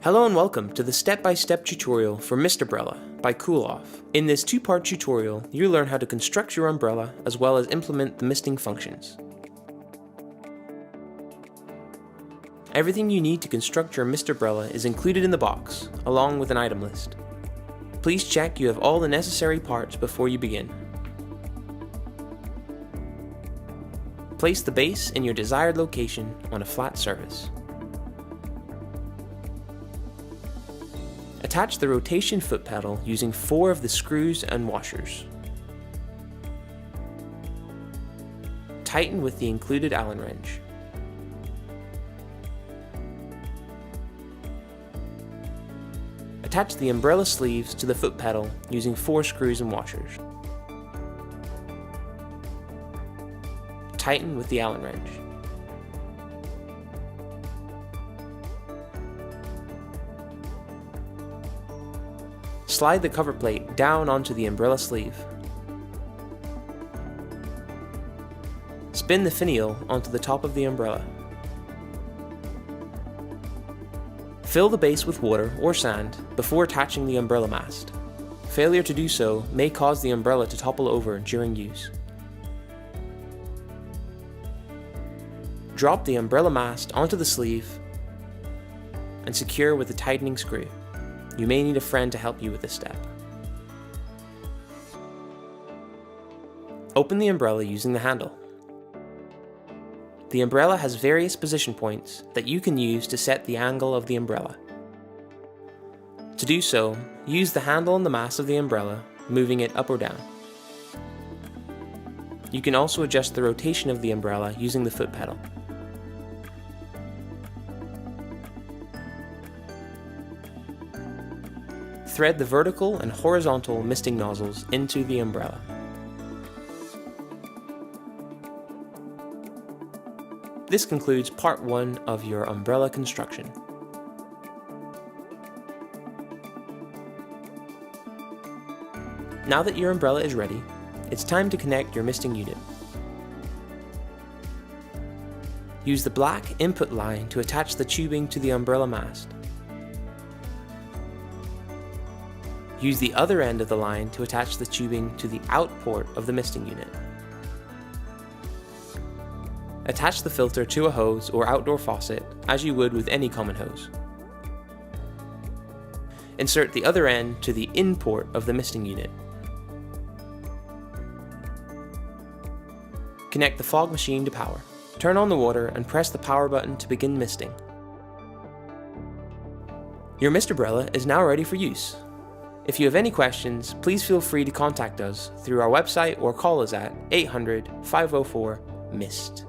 Hello and welcome to the step-by-step tutorial for Mister Brella by Cooloff. In this two-part tutorial, you'll learn how to construct your umbrella as well as implement the misting functions. Everything you need to construct your Mister Brella is included in the box, along with an item list. Please check you have all the necessary parts before you begin. Place the base in your desired location on a flat surface. Attach the rotation foot pedal using 4 of the screws and washers. Tighten with the included Allen wrench. Attach the umbrella sleeves to the foot pedal using 4 screws and washers. Tighten with the Allen wrench. Slide the cover plate down onto the umbrella sleeve. Spin the finial onto the top of the umbrella. Fill the base with water or sand before attaching the umbrella mast. Failure to do so may cause the umbrella to topple over during use. Drop the umbrella mast onto the sleeve and secure with a tightening screw. You may need a friend to help you with this step. Open the umbrella using the handle. The umbrella has various position points that you can use to set the angle of the umbrella. To do so, use the handle on the mast of the umbrella, moving it up or down. You can also adjust the rotation of the umbrella using the foot pedal. Thread the vertical and horizontal misting nozzles into the umbrella. This concludes part 1 of your umbrella construction. Now that your umbrella is ready, it's time to connect your misting unit. Use the black input line to attach the tubing to the umbrella mast. Use the other end of the line to attach the tubing to the out port of the misting unit. Attach the filter to a hose or outdoor faucet as you would with any common hose. Insert the other end to the in port of the misting unit. Connect the fog machine to power. Turn on the water and press the power button to begin misting. Your Mister Brella is now ready for use. If you have any questions, please feel free to contact us through our website or call us at 800-504-MIST.